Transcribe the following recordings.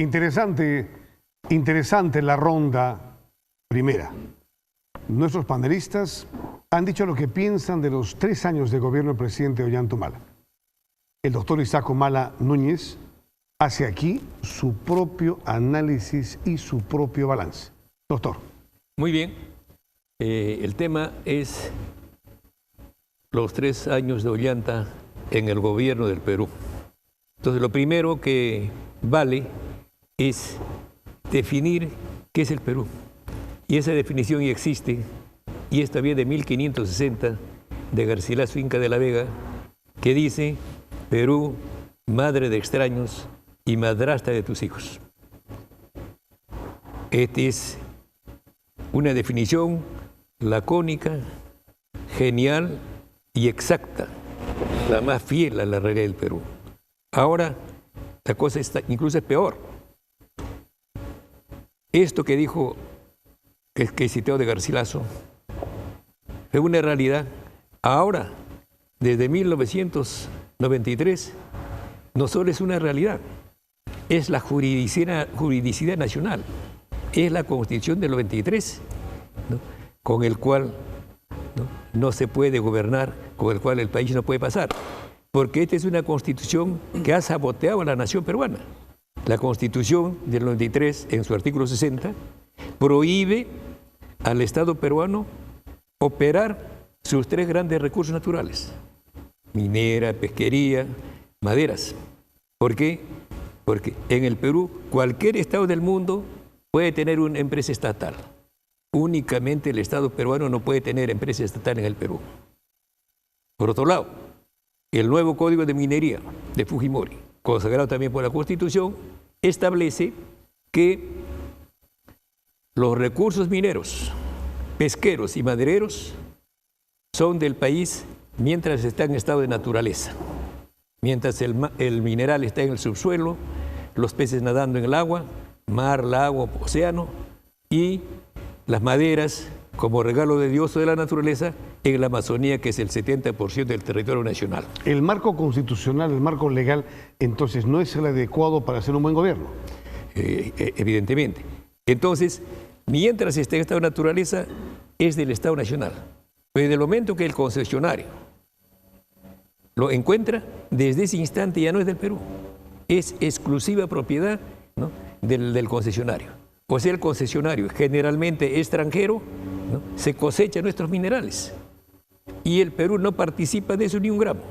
Interesante la ronda primera. Nuestros panelistas han dicho lo que piensan de los 3 años de gobierno del presidente Ollanta Humala. El doctor Isaac Humala Núñez hace aquí su propio análisis y su propio balance. Doctor. Muy bien. El tema es los 3 años de Ollanta en el gobierno del Perú. Entonces, lo primero que vale es definir qué es el Perú. Y esa definición ya existe, y es también de 1560, de Garcilaso Inca de la Vega, que dice: Perú, madre de extraños y madrastra de tus hijos. Esta es una definición lacónica, genial y exacta, la más fiel a la realidad del Perú. Ahora, la cosa está, incluso es peor. Esto que dijo, que citó de Garcilaso, es una realidad. Ahora, desde 1993, no solo es una realidad, es la juridicidad nacional, es la Constitución del 93, ¿no?, con el cual no se puede gobernar, con el cual el país no puede pasar, porque esta es una Constitución que ha saboteado a la nación peruana. La Constitución del 93, en su artículo 60, prohíbe al Estado peruano operar sus 3 grandes recursos naturales: minera, pesquería, maderas. ¿Por qué? Porque en el Perú cualquier Estado del mundo puede tener una empresa estatal. Únicamente el Estado peruano no puede tener empresa estatal en el Perú. Por otro lado, el nuevo Código de Minería de Fujimori, consagrado también por la Constitución, establece que los recursos mineros, pesqueros y madereros son del país mientras está en estado de naturaleza. Mientras el mineral está en el subsuelo, los peces nadando en el agua, mar, lago, océano, y las maderas como regalo de Dios o de la naturaleza en la Amazonía, que es el 70% del territorio nacional. El marco constitucional, el marco legal, entonces, ¿no es el adecuado para hacer un buen gobierno? Evidentemente. Entonces, mientras esté en estado de naturaleza, es del Estado Nacional. Pero en el momento que el concesionario lo encuentra, desde ese instante ya no es del Perú. Es exclusiva propiedad, ¿no?, del concesionario. O sea, el concesionario, generalmente extranjero, ¿no?, se cosecha nuestros minerales. Y el Perú no participa de eso ni un gramo.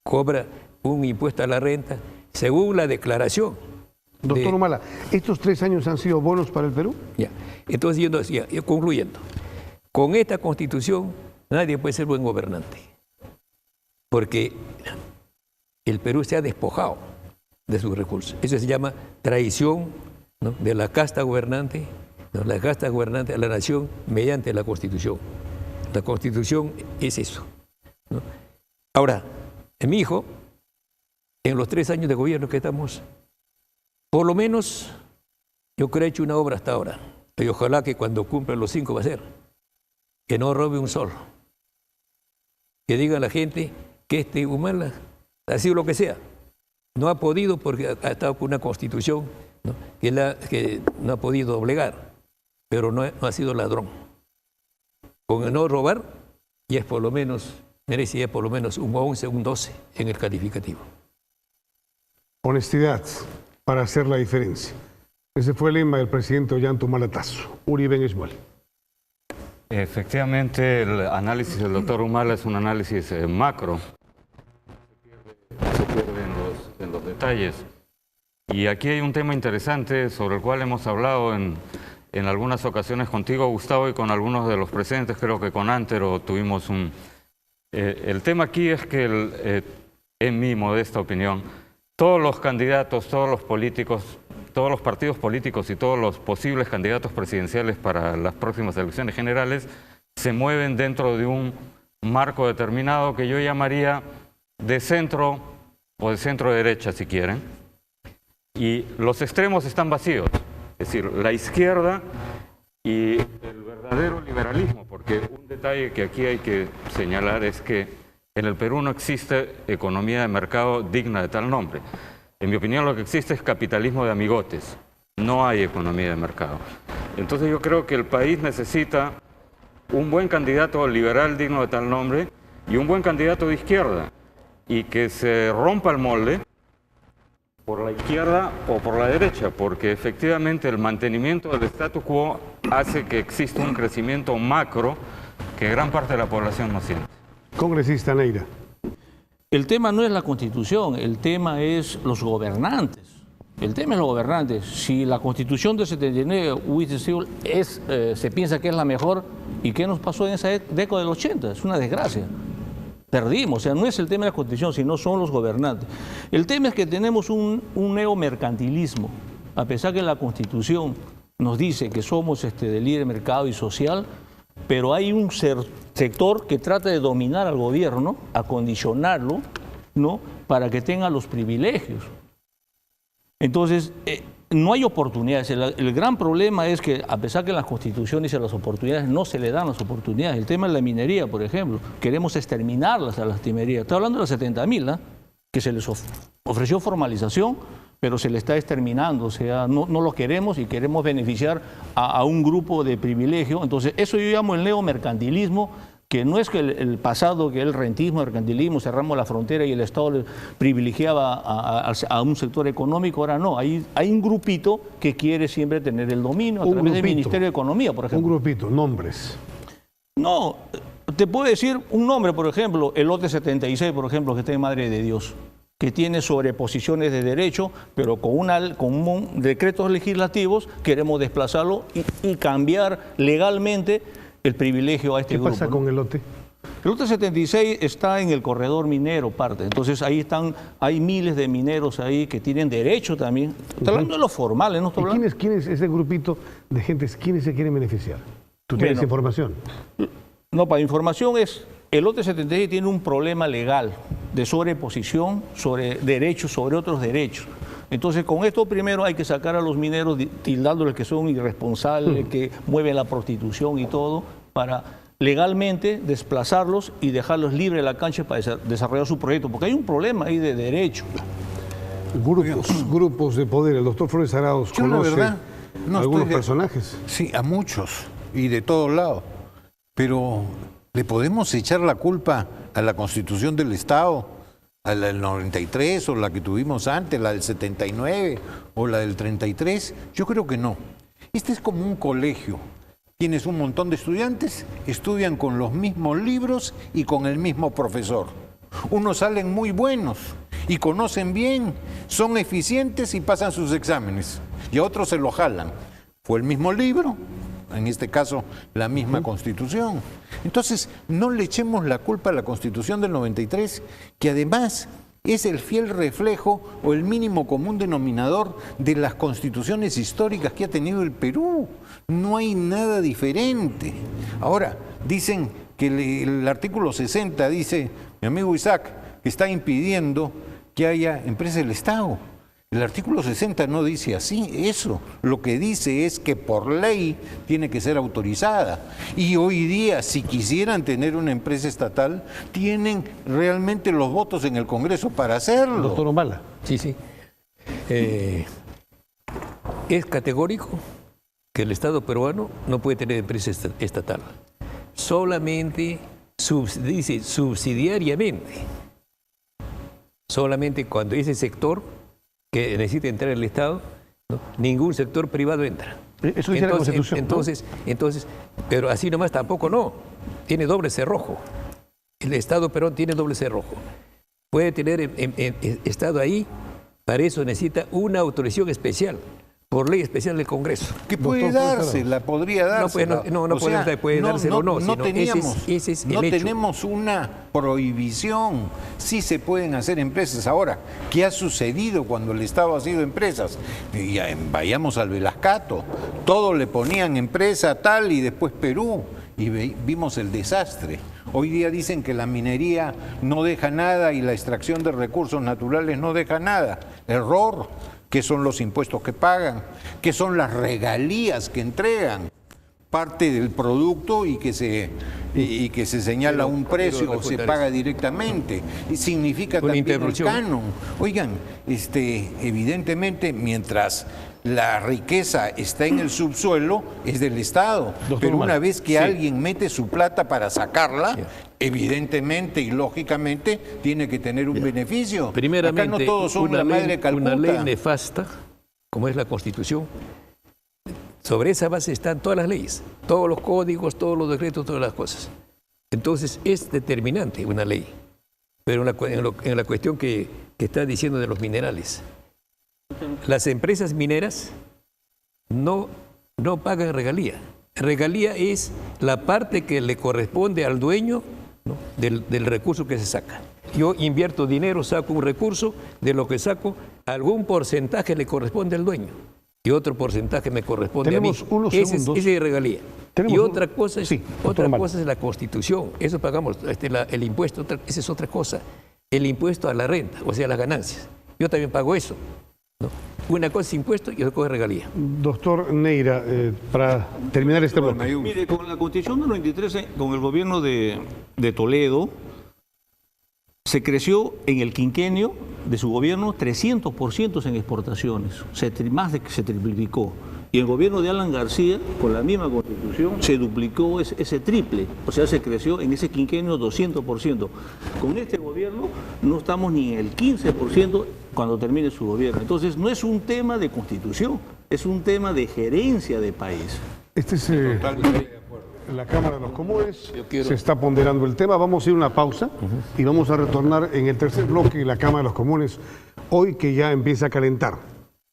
Cobra un impuesto a la renta según la declaración. Doctor Humala, ¿estos 3 años han sido buenos para el Perú? Ya. Entonces yo decía, concluyendo, con esta Constitución nadie puede ser buen gobernante, porque el Perú se ha despojado de sus recursos. Eso se llama traición, ¿no?, de la casta gobernante, ¿no?, la casta gobernante a la nación mediante la Constitución. La Constitución es eso, ¿no? Ahora, mi hijo, en los 3 años de gobierno que estamos, por lo menos yo creo que he hecho una obra hasta ahora, y ojalá que cuando cumpla los 5 va a ser que no robe un sol, que diga a la gente que Humala ha sido lo que sea. No ha podido porque ha estado con una Constitución, ¿no?, que no ha podido doblegar, pero no ha sido ladrón. Con el no robar, ya es por lo menos, merece ya por lo menos un 11, un 12 en el calificativo. Honestidad para hacer la diferencia. Ese fue el lema del presidente Ollanta Humala Tasso. Uribe Esmuel. Efectivamente, el análisis del doctor Humala es un análisis macro. Se pierde en los detalles. Y aquí hay un tema interesante sobre el cual hemos hablado en algunas ocasiones contigo, Gustavo, y con algunos de los presentes. Creo que con Antero tuvimos el tema aquí es que, en mi modesta opinión, todos los candidatos, todos los políticos, todos los partidos políticos y todos los posibles candidatos presidenciales para las próximas elecciones generales se mueven dentro de un marco determinado que yo llamaría de centro o de centro-derecha, si quieren. Y los extremos están vacíos, es decir, la izquierda y el verdadero liberalismo, porque un detalle que aquí hay que señalar es que en el Perú no existe economía de mercado digna de tal nombre. En mi opinión, lo que existe es capitalismo de amigotes. No hay economía de mercado. Entonces yo creo que el país necesita un buen candidato liberal digno de tal nombre y un buen candidato de izquierda. Y que se rompa el molde por la izquierda o por la derecha, porque efectivamente el mantenimiento del statu quo hace que exista un crecimiento macro que gran parte de la población no siente. Congresista Neira. El tema no es la Constitución, el tema es los gobernantes. El tema es los gobernantes. Si la Constitución del 79 hubiese sido, se piensa que es la mejor, ¿y qué nos pasó en esa década del 80? Es una desgracia. Perdimos, o sea, no es el tema de la Constitución, sino son los gobernantes. El tema es que tenemos un neomercantilismo, a pesar que la Constitución nos dice que somos de libre mercado y social, pero hay un sector que trata de dominar al gobierno, acondicionarlo, ¿no?, para que tenga los privilegios. Entonces, no hay oportunidades. El gran problema es que, a pesar que en las constituciones y las oportunidades no se le dan las oportunidades, el tema de la minería, por ejemplo, queremos exterminarlas a las minerías. Estoy hablando de las 70.000, ¿no?, que se les ofreció formalización, pero se le está exterminando, o sea, no lo queremos y queremos beneficiar a un grupo de privilegio. Entonces, eso yo llamo el neomercantilismo, que no es que el pasado, que el rentismo, el mercantilismo, cerramos la frontera y el Estado privilegiaba a un sector económico. Ahora no, hay un grupito que quiere siempre tener el dominio a través del Ministerio de Economía, por ejemplo. Un grupito, nombres. No, te puedo decir un nombre, por ejemplo, el lote 76, por ejemplo, que está en Madre de Dios, que tiene sobreposiciones de derecho, pero con decretos legislativos queremos desplazarlo y cambiar legalmente el privilegio a este grupo. ¿Qué pasa con el lote? El lote 76 está en el corredor minero, parte. Entonces ahí hay miles de mineros ahí que tienen derecho también. Estoy hablando de los formales, no estoy hablando. ¿Quién es ese grupito de gente? ¿Quiénes se quieren beneficiar? ¿Tú tienes información? No, para información el lote 76 tiene un problema legal de sobreposición, sobre derechos, sobre otros derechos. Entonces, con esto primero hay que sacar a los mineros tildándoles que son irresponsables, que mueven la prostitución y todo, para legalmente desplazarlos y dejarlos libres de la cancha para desarrollar su proyecto, porque hay un problema ahí de derecho. Grupos de poder. El doctor Flores Arauz conoce algunos personajes. Sí, a muchos y de todos lados. Pero ¿le podemos echar la culpa a la Constitución del Estado, a la del 93 o la que tuvimos antes, la del 79 o la del 33? Yo creo que no. Este es como un colegio. Tienes un montón de estudiantes, estudian con los mismos libros y con el mismo profesor. Unos salen muy buenos y conocen bien, son eficientes y pasan sus exámenes. Y a otros se lo jalan. Fue el mismo libro, en este caso la misma Constitución. Entonces, no le echemos la culpa a la Constitución del 93, que además es el fiel reflejo o el mínimo común denominador de las constituciones históricas que ha tenido el Perú. No hay nada diferente. Ahora, dicen que el artículo 60 dice, mi amigo Isaac, que está impidiendo que haya empresas del Estado. El artículo 60 no dice así, eso. Lo que dice es que por ley tiene que ser autorizada. Y hoy día, si quisieran tener una empresa estatal, tienen realmente los votos en el Congreso para hacerlo. Doctor Humala. Sí, sí. Es categórico que el Estado peruano no puede tener empresa estatal. Solamente, dice subsidiariamente. Solamente cuando ese sector que necesita entrar el Estado, ¿no?, ningún sector privado entra. Eso dice la Constitución. Entonces, pero así nomás tampoco no. Tiene doble cerrojo. El Estado peruano tiene doble cerrojo. Puede tener Estado ahí, para eso necesita una autorización especial, por ley especial del Congreso. Que puede dársela, podría dársela. No puede dársela o no. No teníamos, ese es el hecho. Tenemos una prohibición. Sí se pueden hacer empresas. Ahora, ¿qué ha sucedido cuando el Estado ha sido empresas? Y vayamos al Velascato. Todo le ponían empresa tal y después Perú. Y vimos el desastre. Hoy día dicen que la minería no deja nada y la extracción de recursos naturales no deja nada. Error. ¿Qué son los impuestos que pagan? ¿Qué son las regalías que entregan? parte del producto y que se señala un precio o se paga directamente. Y significa también el canon. Oigan, evidentemente, mientras la riqueza está en el subsuelo, es del Estado. Pero una vez que alguien mete su plata para sacarla, evidentemente y lógicamente tiene que tener un beneficio. Primeramente, acá no todos son la madre Calcuta. Una ley nefasta, como es la Constitución. Sobre esa base están todas las leyes, todos los códigos, todos los decretos, todas las cosas. Entonces es determinante una ley. Pero en la cuestión que está diciendo de los minerales, las empresas mineras no pagan regalía. Regalía es la parte que le corresponde al dueño, ¿no?, del recurso que se saca. Yo invierto dinero, saco un recurso, de lo que saco, algún porcentaje le corresponde al dueño y otro porcentaje me corresponde a mí. Esa es regalía. Y otra cosa es, la Constitución. Eso pagamos, el impuesto, esa es otra cosa. El impuesto a la renta, o sea, las ganancias. Yo también pago eso, ¿no? Una cosa es impuesto y otra cosa es regalía. Doctor Neira, para terminar este bloque. Mire, con la Constitución del 93, con el gobierno de Toledo, se creció en el quinquenio de su gobierno 300% en exportaciones, más de que se triplicó. Y el gobierno de Alan García, con la misma Constitución, se duplicó ese triple, o sea, se creció en ese quinquenio 200%. Con este gobierno no estamos ni en el 15% cuando termine su gobierno. Entonces, no es un tema de Constitución, es un tema de gerencia de país. Este es la Cámara de los Comunes. Se está ponderando el tema. Vamos a ir a una pausa y vamos a retornar en el tercer bloque de la Cámara de los Comunes, hoy que ya empieza a calentar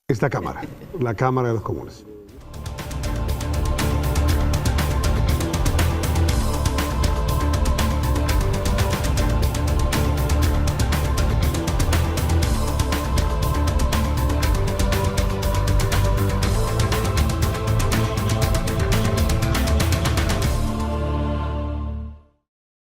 esta Cámara, la Cámara de los Comunes.